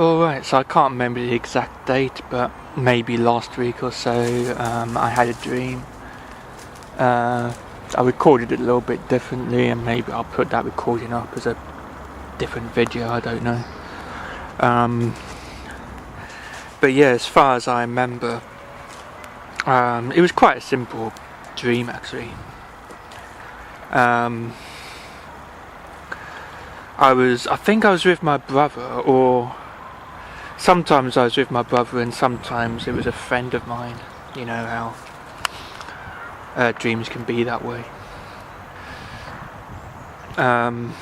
Alright, so I can't remember the exact date, but maybe last week or so, I had a dream. I recorded it a little bit differently, and maybe I'll put that recording up as a different video, I don't know. But yeah, as far as I remember, it was quite a simple dream actually. I think I was with my brother, or sometimes I was with my brother and sometimes it was a friend of mine. You know how dreams can be that way. And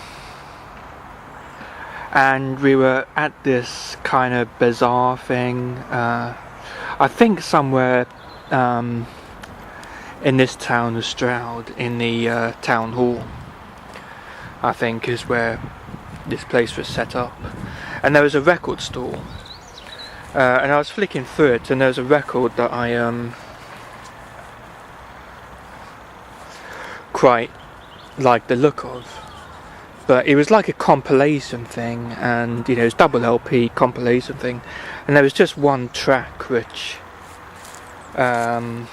we were at this kind of bizarre thing, I think somewhere in this town of Stroud, in the town hall, I think is where this place was set up. And there was a record store, and I was flicking through it, and there was a record that I quite liked the look of, but it was like a compilation thing, and it was double LP compilation thing, and there was just one track which I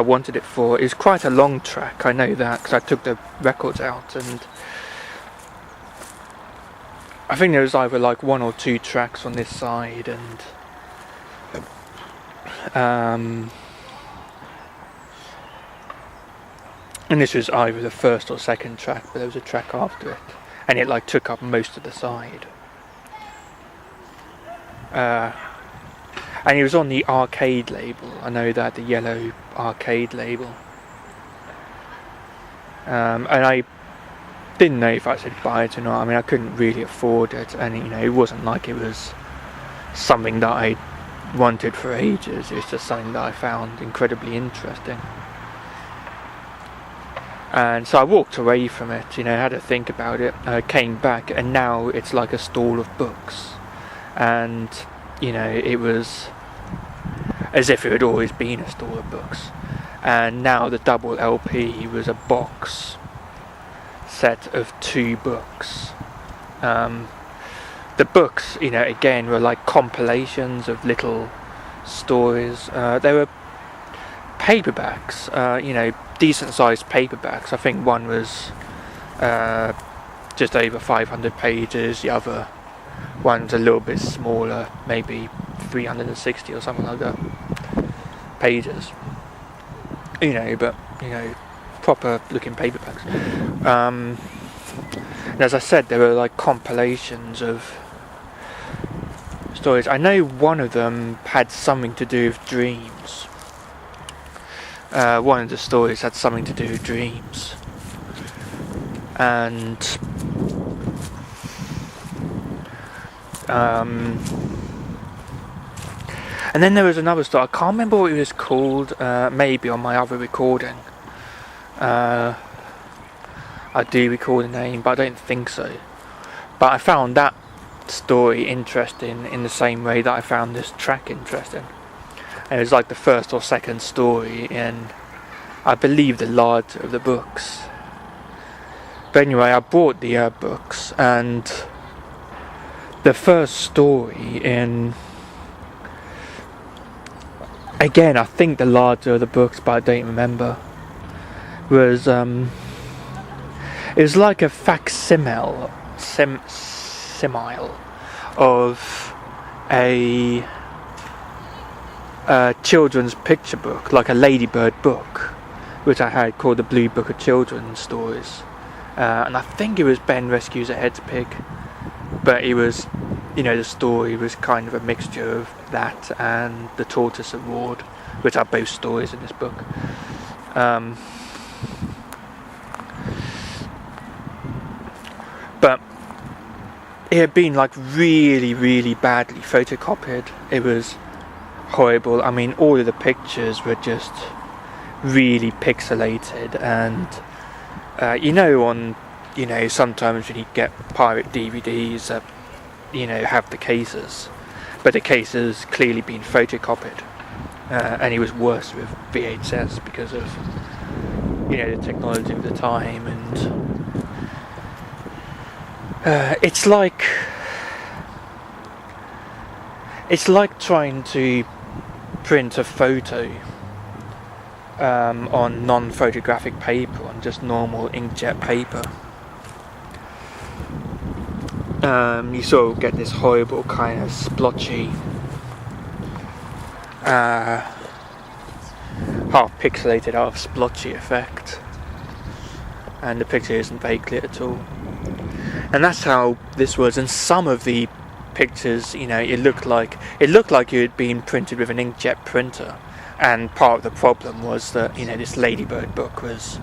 wanted it for. It was quite a long track, I know that, because I took the records out, and I think there was either like one or two tracks on this side, and this was either the first or second track, but there was a track after it, and it like took up most of the side. And it was on the arcade label, I know that, the yellow arcade label. And I didn't know if I should buy it or not. I mean, I couldn't really afford it, and it wasn't like it was something that I wanted for ages. It was just something that I found incredibly interesting. And so I walked away from it, had to think about it, came back, and now it's like a stall of books. And, it was as if it had always been a stall of books. And now the double LP was a box set of 2 books. The books, again, were like compilations of little stories. They were paperbacks, decent sized paperbacks. I think one was just over 500 pages, the other one's a little bit smaller, maybe 360 or something like that pages. But proper looking paperbacks. And as I said, there were like compilations of stories. I know one of them had something to do with dreams. One of the stories had something to do with dreams. And then there was another story. I can't remember what it was called, maybe on my other recording. I do recall the name, but I don't think so. But I found that story interesting in the same way that I found this track interesting. And it was like the first or second story in, I believe, the larger of the books. But anyway, I bought the books, and the first story in, again, I think the larger of the books, but I don't remember, was it was like a facsimile of a children's picture book, like a Ladybird book, which I had, called the Blue Book of Children's Stories, and I think it was Ben Rescues a Hedge Pig, but it was, the story was kind of a mixture of that and The Tortoise Award, which are both stories in this book. But it had been like really, really badly photocopied. It was horrible. I mean, all of the pictures were just really pixelated, and sometimes when you get pirate DVDs that have the cases, but the cases clearly been photocopied, and it was worse with VHS because of the technology of the time. And it's like It's like trying to print a photo on non-photographic paper, on just normal inkjet paper. You sort of get this horrible kind of splotchy, half pixelated, half splotchy effect, and the picture isn't very clear at all. And that's how this was. And some of the pictures, it looked like it had been printed with an inkjet printer. And part of the problem was that this Ladybird book was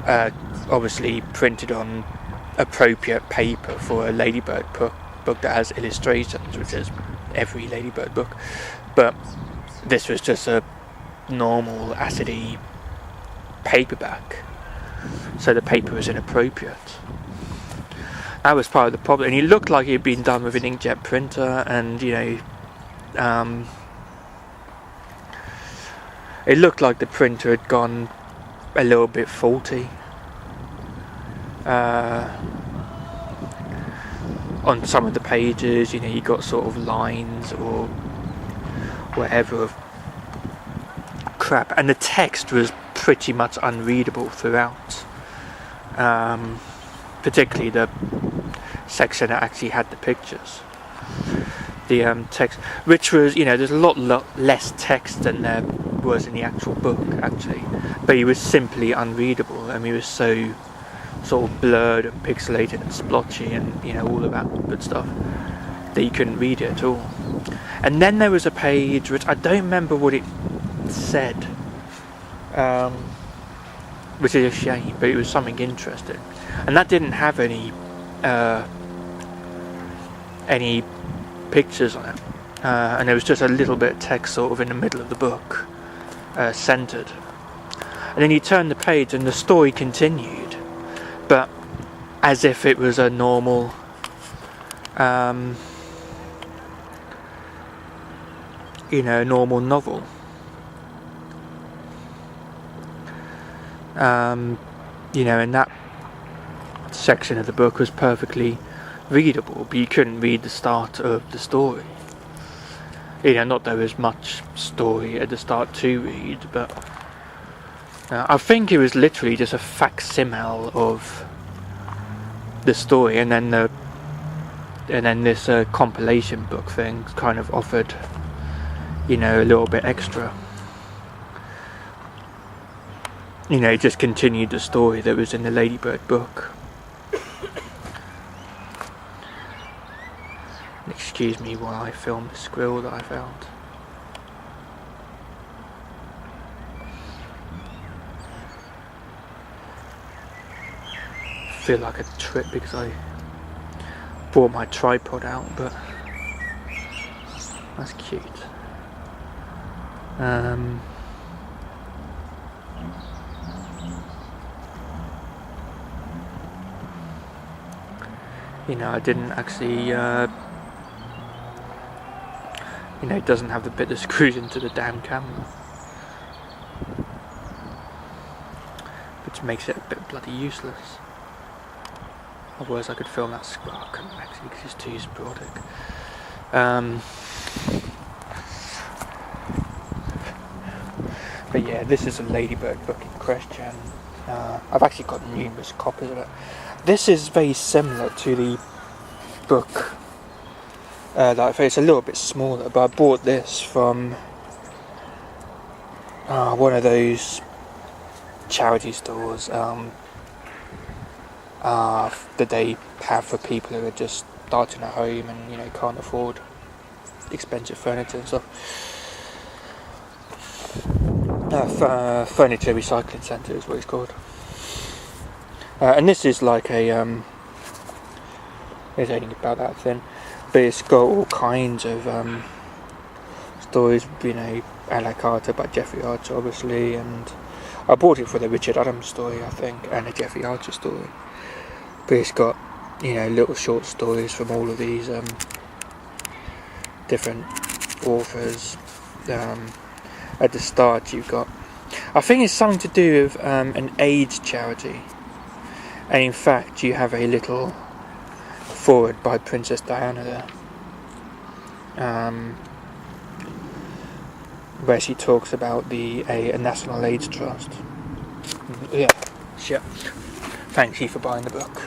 obviously printed on appropriate paper for a Ladybird book that has illustrations, which is every Ladybird book. But this was just a normal acidy paperback, so the paper was inappropriate. That was part of the problem. And it looked like it had been done with an inkjet printer, and it looked like the printer had gone a little bit faulty. On some of the pages, you got sort of lines or whatever of crap, and the text was pretty much unreadable throughout. Particularly the section that actually had the pictures. The text, which was, there's a lot less text than there was in the actual book, actually, but it was simply unreadable. It was so sort of blurred and pixelated and splotchy and all of that good stuff that you couldn't read it at all. And then there was a page which I don't remember what it said, which is a shame, but it was something interesting, and that didn't have any pictures on it, and there was just a little bit of text sort of in the middle of the book, centered. And then you turn the page and the story continued, but as if it was a normal normal novel. And that section of the book was perfectly readable, but you couldn't read the start of the story. Not that there was much story at the start to read, but I think it was literally just a facsimile of the story, and then this compilation book thing kind of offered, a little bit extra. It just continued the story that was in the Ladybird book. Excuse me while I film the squirrel that I found. I feel like a trip because I brought my tripod out, but that's cute. I didn't actually, it doesn't have the bit that screws into the damn camera, which makes it a bit bloody useless. Otherwise I could film that squirrel. I couldn't actually because it's too sporadic. But yeah, this is a Ladybird book in question. I've actually got numerous copies of it. This is very similar to the book. It's a little bit smaller, but I bought this from one of those charity stores that they have for people who are just starting a home and can't afford expensive furniture and stuff. Furniture recycling centre is what it's called. And this is like a it's only about that thin, but it's got all kinds of stories, a la carte by Jeffrey Archer, obviously, and I bought it for the Richard Adams story, I think, and a Jeffrey Archer story. But it's got little short stories from all of these different authors. At the start you've got, I think it's something to do with an AIDS charity, and in fact you have a little foreword by Princess Diana there. where she talks about a National AIDS Trust. Yeah, shit. Thanks you for buying the book.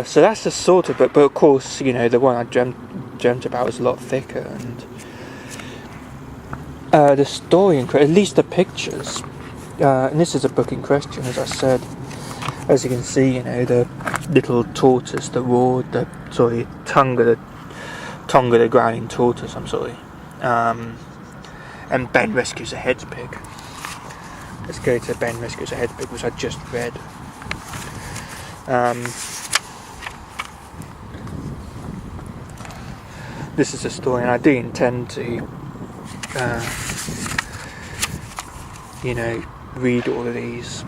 So that's the sort of book, but of course, the one I dreamt about was a lot thicker, and the story, at least the pictures, and this is a book in question, as I said. As you can see, the little tortoise, Tonga the growling tortoise, and Ben rescues a hedge pig. Let's go to Ben rescues a hedge pig, which I just read. This is a story, and I do intend to, read all of these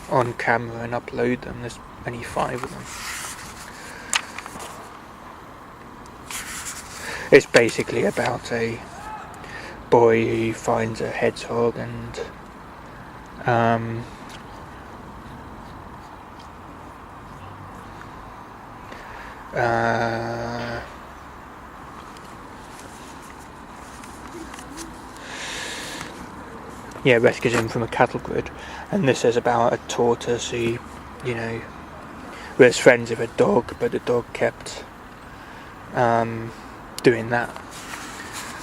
on camera and upload them. There's only 5 of them. It's basically about a boy who finds a hedgehog and rescues him from a cattle grid. And this is about a tortoise who, was friends with a dog, but the dog kept doing that.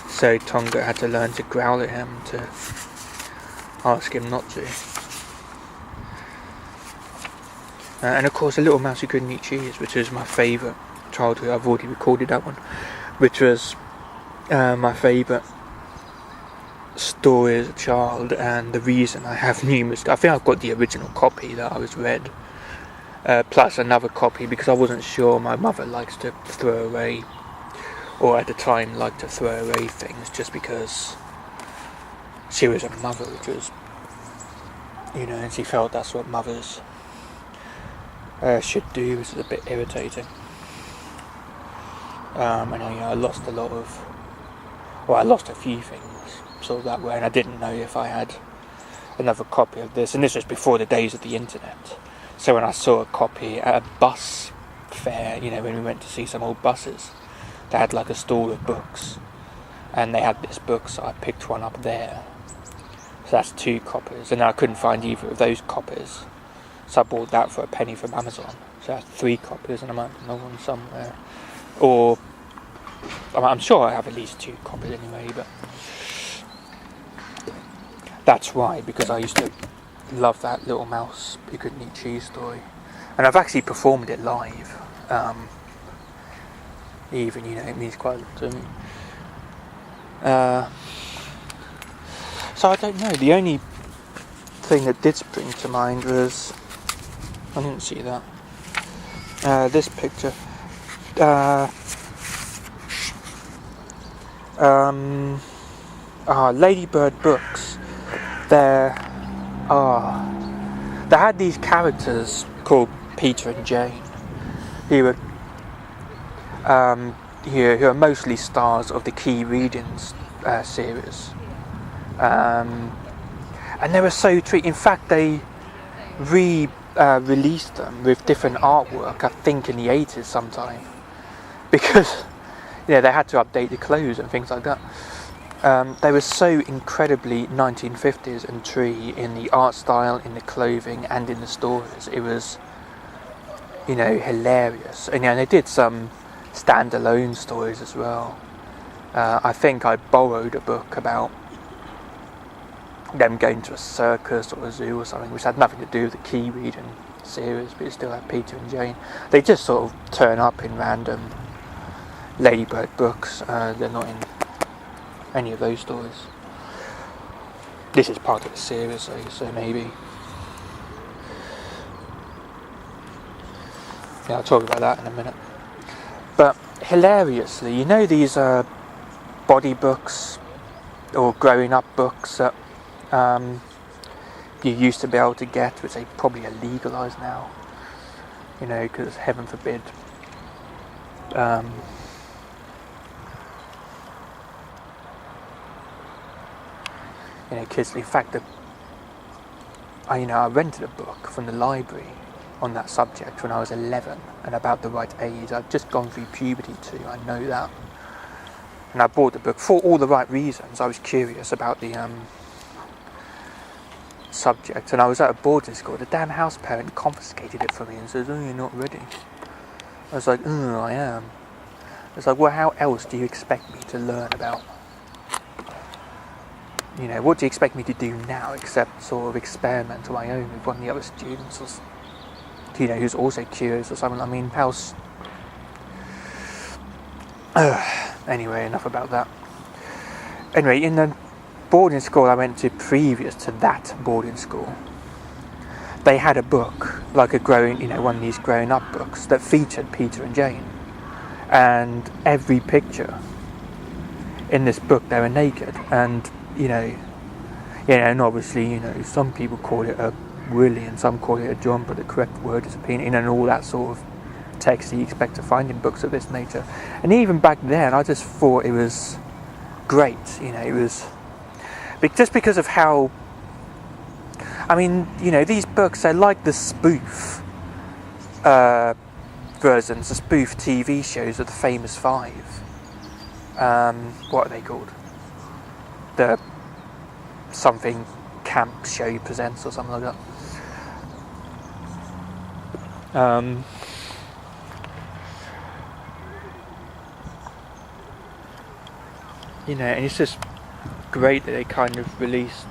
So Tonga had to learn to growl at him to ask him not to. And of course, a little mouse who couldn't eat cheese, which is my favourite childhood. I've already recorded that one, which was my favourite story as a child, and the reason I have numerous. I think I've got the original copy that I was read, plus another copy because I wasn't sure. My mother likes to throw away, or at the time liked to throw away things just because she was a mother, which was, and she felt that's what mothers should do, which is a bit irritating. And I lost I lost a few things sort of that way, and I didn't know if I had another copy of this, and this was before the days of the internet. So when I saw a copy at a bus fair, when we went to see some old buses, they had like a stall of books, and they had this book, so I picked one up there. So that's 2 copies, and I couldn't find either of those copies, so I bought that for a penny from Amazon. So that's 3 copies, and I might have another one somewhere, or I'm sure I have at least 2 copies anyway. But that's why, because I used to love that little mouse who couldn't eat cheese story, and I've actually performed it live. Even it means quite a lot to me. So I don't know. The only thing that did spring to mind was, I didn't see that. This picture. Ladybird books. They had these characters called Peter and Jane, who are mostly stars of the Key Readings series, and they were so treated. In fact, they released them with different artwork, I think in the 80s sometime, because they had to update the clothes and things like that. They were so incredibly 1950s and tree in the art style, in the clothing, and in the stories. It was, hilarious. And they did some standalone stories as well. I think I borrowed a book about them going to a circus or a zoo or something, which had nothing to do with the Key Reading series, but it still had Peter and Jane. They just sort of turn up in random Ladybird books. They're not in any of those stories. This is part of the series, so maybe. Yeah, I'll talk about that in a minute. But hilariously, these body books or growing up books that you used to be able to get, which they probably are legalised now, because heaven forbid kids. In fact, I rented a book from the library on that subject when I was 11 and about the right age. I'd just gone through puberty too, I know that. And I bought the book for all the right reasons. I was curious about the subject, and I was at a boarding school. The damn house parent confiscated it from me and says, "Oh, you're not ready." I was like, "Oh, I am." It's like, well, how else do you expect me to learn about? You know, what do you expect me to do now except sort of experiment on my own with one of the other students, or, you know, who's also curious or something? I mean, how's... Anyway, enough about that. Anyway, in the boarding school I went to previous to that boarding school, they had a book, like a growing, you know, one of these growing up books that featured Peter and Jane. And every picture in this book, they were naked. And, you know, and obviously, you know, some people call it a Willie and some call it a John, but the correct word is a penis, and all that sort of text that you expect to find in books of this nature. And even back then, I just thought it was great, you know, it was just because of how, I mean, you know, these books, they're like the spoof versions, the spoof TV shows of the Famous Five. What are they called? The something camp show presents or something like that. You know, and it's just great that they kind of released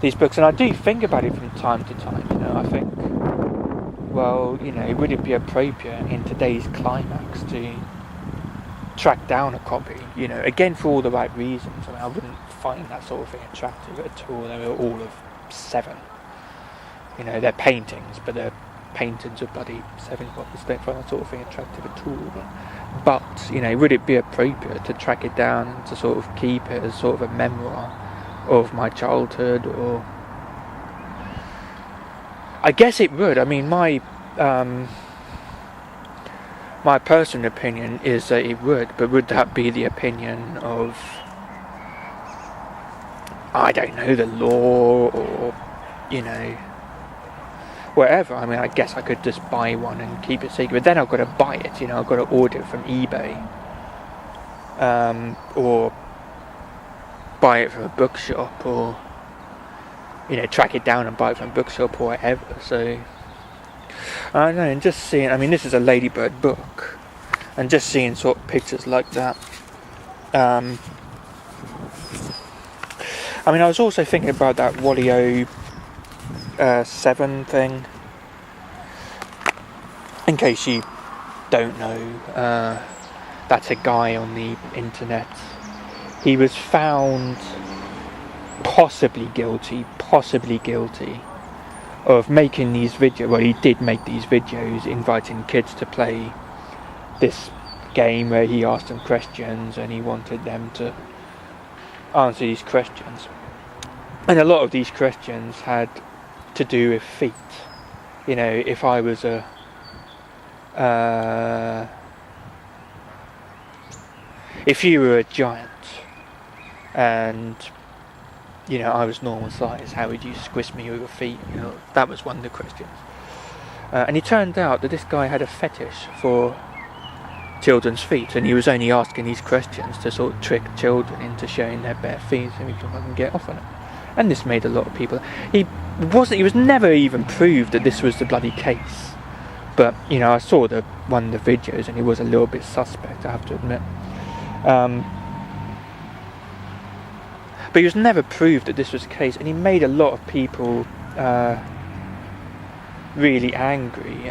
these books. And I do think about it from time to time, you know, I think, well, you know, would it be appropriate in today's climax to track down a copy, you know, again for all the right reasons. I mean, I wouldn't find that sort of thing attractive at all. They were all of 7. You know, they're paintings, but they're paintings of bloody 7-year-olds. Don't find that sort of thing attractive at all. But, you know, would it be appropriate to track it down and to sort of keep it as sort of a memoir of my childhood? Or I guess it would. I mean, my personal opinion is that it would, but would that be the opinion of, I don't know, the law, or, you know, whatever? I mean, I guess I could just buy one and keep it secret, but then I've got to buy it, you know, I've got to order it from eBay, or buy it from a bookshop, or, you know, track it down and buy it from a bookshop or whatever. So I don't know, and just seeing, I mean, this is a Ladybird book, and just seeing sort of pictures like that. I mean, I was also thinking about that Wally-O 7 thing. In case you don't know, that's a guy on the internet. He was found possibly guilty of making these videos. Well, he did make these videos inviting kids to play this game where he asked them questions and he wanted them to answer these questions. And a lot of these questions had to do with feet. You know, if I was if you were a giant and, you know, I was normal size, how would you squish me with your feet? You know, that was one of the questions. And it turned out that this guy had a fetish for children's feet, and he was only asking these questions to sort of trick children into showing their bare feet so we can get off on it. And this made a lot of people. He was never even proved that this was the bloody case. But, you know, I saw one of the videos and he was a little bit suspect, I have to admit. But he was never proved that this was the case, and he made a lot of people really angry.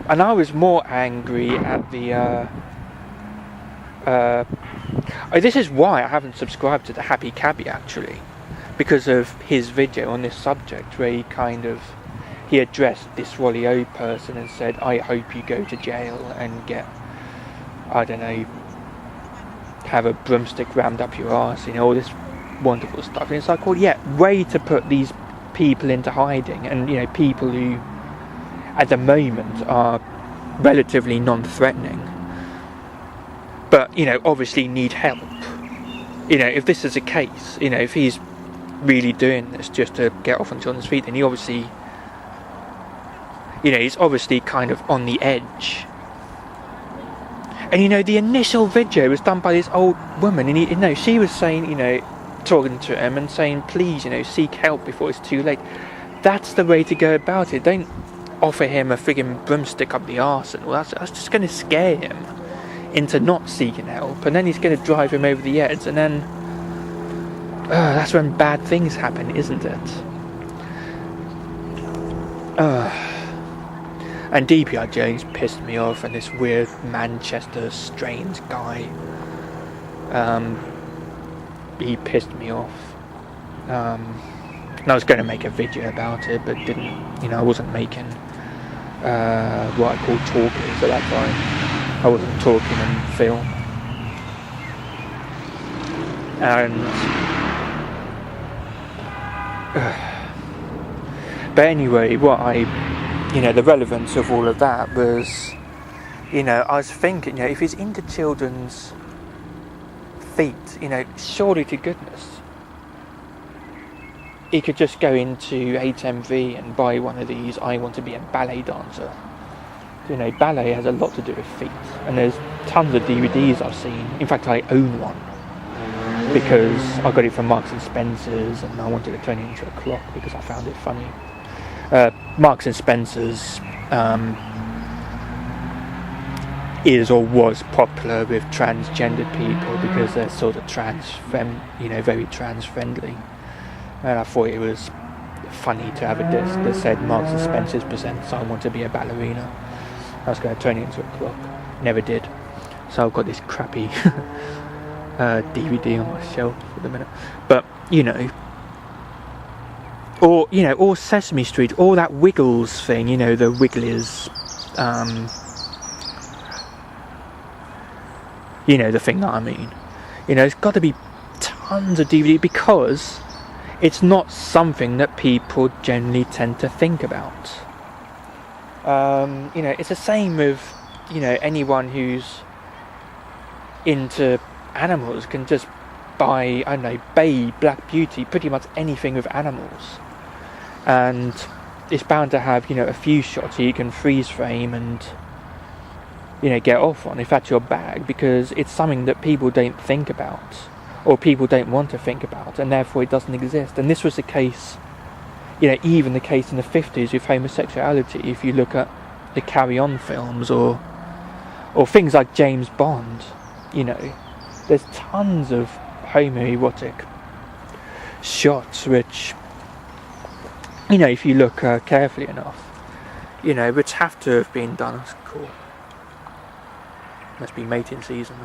And I was more angry at the... this is why I haven't subscribed to the Happy Cabbie, actually. Because of his video on this subject, where he addressed this Wally-O person and said, I hope you go to jail and get, I don't know, have a broomstick rammed up your arse, you know, all this wonderful stuff. And it's like, well, yeah, way to put these people into hiding, and, you know, people who at the moment are relatively non-threatening, but, you know, obviously need help. You know, if this is a case, you know, if he's really doing this just to get off on children's feet, then he obviously You know, he's obviously kind of on the edge. And you know, the initial video was done by this old woman, and you know, she was saying, you know, talking to him and saying, please, you know, seek help before it's too late. That's the way to go about it. Don't offer him a frigging broomstick up the arse and all that. That's just going to scare him into not seeking help, and then he's going to drive him over the edge, and then that's when bad things happen, isn't it? And DPR Jones pissed me off, and this weird Manchester strange guy, he pissed me off. And I was going to make a video about it, but didn't, you know, I wasn't making what I call talkers at that time. I wasn't talking in film. And but anyway, you know, the relevance of all of that was, you know, I was thinking, you know, if he's into children's feet, you know, surely to goodness, he could just go into HMV and buy one of these I want to be a ballet dancer. You know, ballet has a lot to do with feet, and there's tons of DVDs I've seen. In fact, I own one because I got it from Marks and Spencer's, and I wanted to turn it into a clock because I found it funny. Marks and Spencer's is or was popular with transgender people because they're sort of very trans friendly. And I thought it was funny to have a disc that said Marks and Spencer's presents I Want to Be a Ballerina. I was going to turn it into a clock. Never did. So I've got this crappy DVD on my shelf at the minute. But, you know, or Sesame Street, or that Wiggles thing, you know, the Wigglies, you know, the thing that I mean. You know, there's got to be tons of DVD because it's not something that people generally tend to think about. You know, it's the same with, you know, anyone who's into animals can just buy, I don't know, Babe, Black Beauty, pretty much anything with animals. And it's bound to have, you know, a few shots you can freeze frame and, you know, get off on if that's your bag, because it's something that people don't think about, or people don't want to think about, and therefore it doesn't exist. And this was the case, you know, even the case in the 50s with homosexuality. If you look at the Carry On films, or things like James Bond, you know, there's tons of homoerotic shots which, you know, if you look carefully enough, you know, which have to have been done. That's cool. Must be mating season.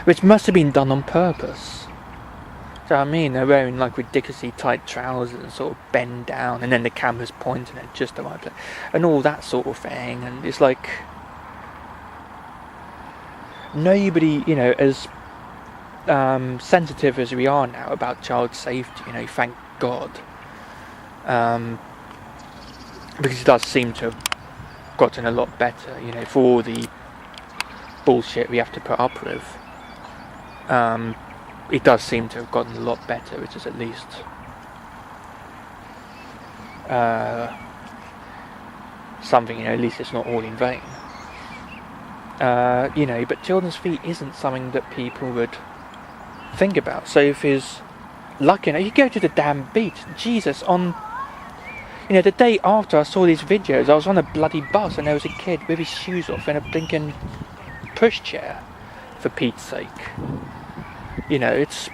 Which must have been done on purpose. So I mean, they're wearing like ridiculously tight trousers and sort of bend down, and then the camera's pointing at just the right place, and all that sort of thing. And it's like nobody, you know, as sensitive as we are now about child safety, you know, thank God, because it does seem to have gotten a lot better, you know, for all the bullshit we have to put up with. It does seem to have gotten a lot better, which is at least something, you know, at least it's not all in vain. You know, but children's feet isn't something that people would think about. So if he's lucky enough, you go to the damn beach, Jesus, on, you know, the day after I saw these videos, I was on a bloody bus and there was a kid with his shoes off in a blinking pushchair, for Pete's sake. You know, it's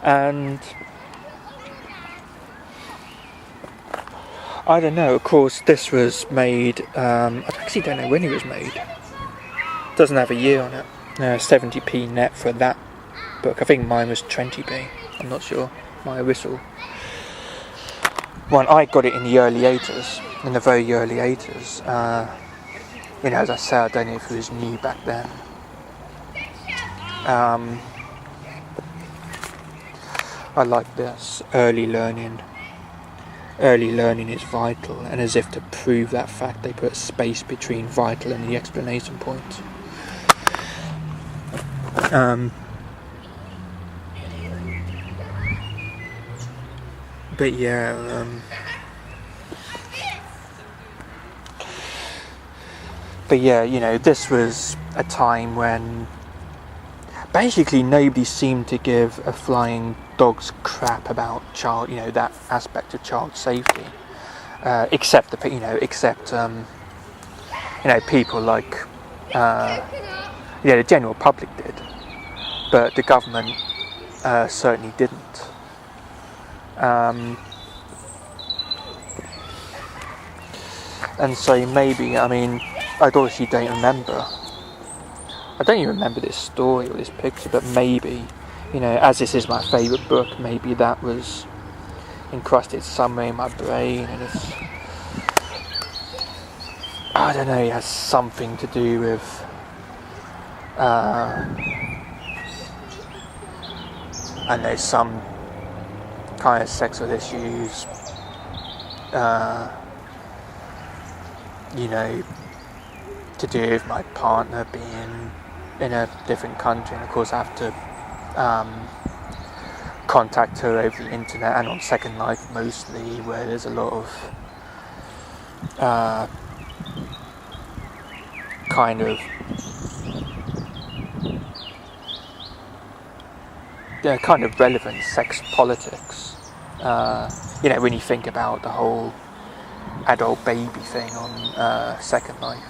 and I don't know, of course this was made, I actually don't know when it was made. It doesn't have a year on it. 70p net for that book. I think mine was 20p, I'm not sure. My whistle one, I got it in the early 80s, in the very early 80s. You know, as I said, I don't know if it was new back then. I like this, early learning, early learning is vital, and as if to prove that fact, they put a space between vital and the explanation point. But yeah, this was a time when basically nobody seemed to give a flying dog's crap about that aspect of child safety, except people like, the general public did, but the government certainly didn't. And so maybe, I obviously don't remember. I don't even remember this story or this picture, but maybe, as this is my favourite book, maybe that was encrusted somewhere in my brain, and it's, I don't know, it has something to do with I know, some kind of sexual issues, to do with my partner being in a different country, and of course I have to contact her over the internet and on Second Life mostly, where there's a lot of kind of relevant sex politics, when you think about the whole adult baby thing on Second Life.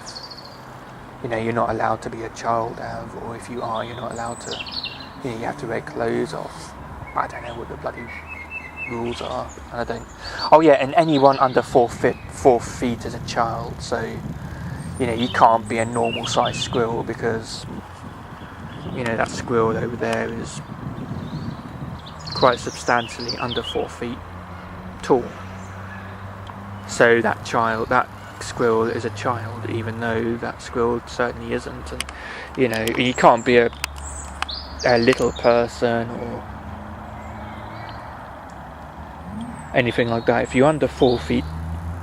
You're not allowed to be a child, or if you are, you're not allowed to, you have to wear clothes off. I don't know what the bloody rules are, and and anyone under 4 feet is a child, so, you can't be a normal sized squirrel, because, that squirrel over there is quite substantially under 4 feet tall. So that squirrel is a child, even though that squirrel certainly isn't. And you can't be a little person or anything like that. If you're under 4 feet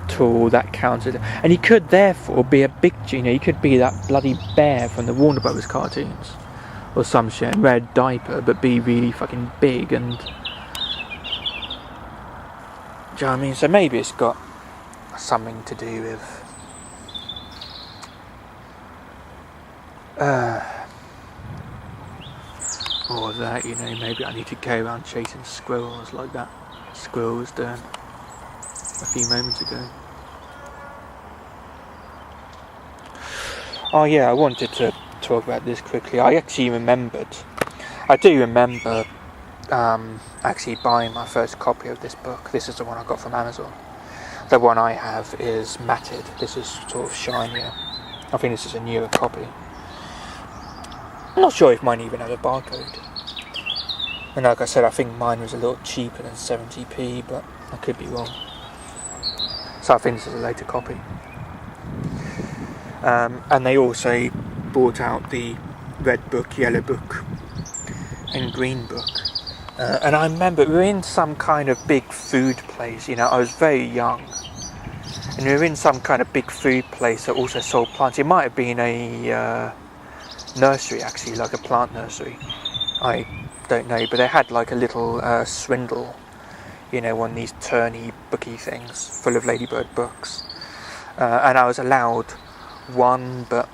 tall, that counts as, and you could therefore be a big, you could be that bloody bear from the Warner Brothers cartoons or some shit, and wear a diaper but be really fucking big. And do you know what I mean? So maybe it's got something to do with or that, maybe I need to go around chasing squirrels like that squirrel was doing a few moments ago. Oh yeah, I wanted to talk about this quickly. I do remember actually buying my first copy of this book. This is the one I got from Amazon. The one I have is matted. This is sort of shinier. I think this is a newer copy. I'm not sure if mine even has a barcode. And like I said, I think mine was a little cheaper than 70p, but I could be wrong. So I think this is a later copy. And they also brought out the red book, yellow book, and green book. And I remember we were in some kind of big food place. I was very young, and we were in some kind of big food place that also sold plants. It might have been a nursery, actually, like a plant nursery. I don't know, but they had like a little swindle, one of these turny booky things full of ladybird books, and I was allowed one, but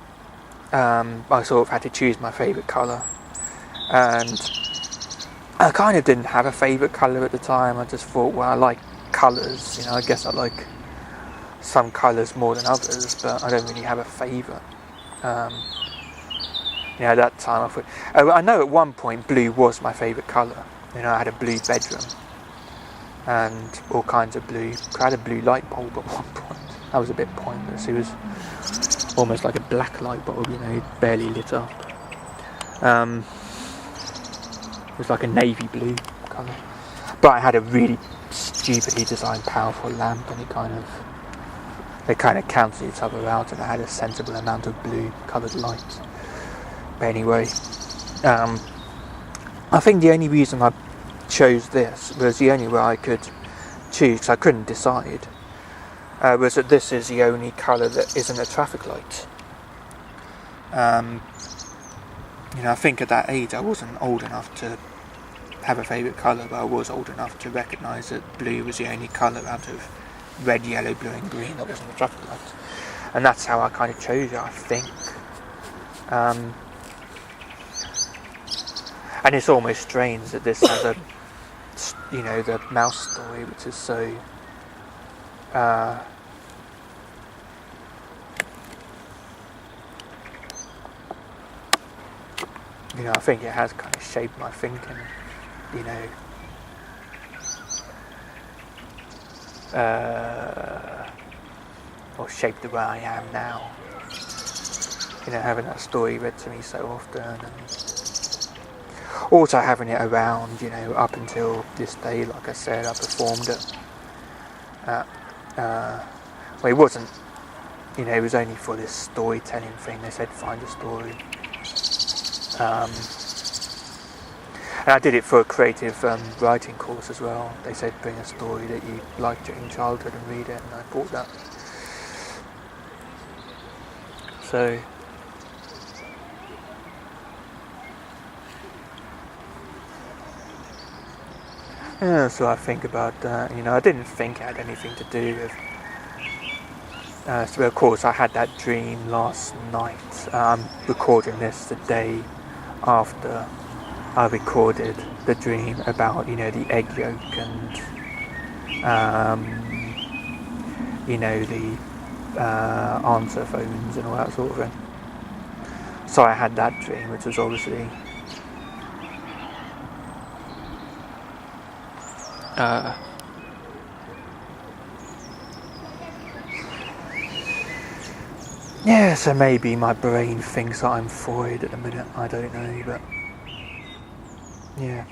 I sort of had to choose my favourite colour, and I kind of didn't have a favourite colour at the time. I just thought, well, I like colours, I guess I like some colours more than others, but I don't really have a favourite. At that time I thought, I know at one point blue was my favourite colour. I had a blue bedroom and all kinds of blue. I had a blue light bulb at one point. That was a bit pointless. It was almost like a black light bulb, barely lit up. It was like a navy blue colour. But I had a really stupidly designed powerful lamp, and they kind of cancelled each other out, and I had a sensible amount of blue coloured light. But anyway, I think the only reason I chose this was the only way I could choose, 'cause I couldn't decide, was that this is the only colour that isn't a traffic light. I think at that age I wasn't old enough to have a favourite colour, but I was old enough to recognise that blue was the only colour out of red, yellow, blue and green that wasn't a traffic light. And that's how I kind of chose it, I think. And it's almost strange that this has the mouse story, which is so I think it has kind of shaped my thinking, or shaped the way I am now. Having that story read to me so often, and also having it around, up until this day. Like I said, I performed it. It wasn't, it was only for this storytelling thing. They said find a story. And I did it for a creative writing course as well. They said bring a story that you liked during childhood and read it, and I brought that. So so I think about that. I didn't think it had anything to do with. So of course I had that dream last night. I'm recording this the day after I recorded the dream about the egg yolk and the answer phones and all that sort of thing. So I had that dream, which was obviously so maybe my brain thinks that I'm Freud at the minute, I don't know, but yeah.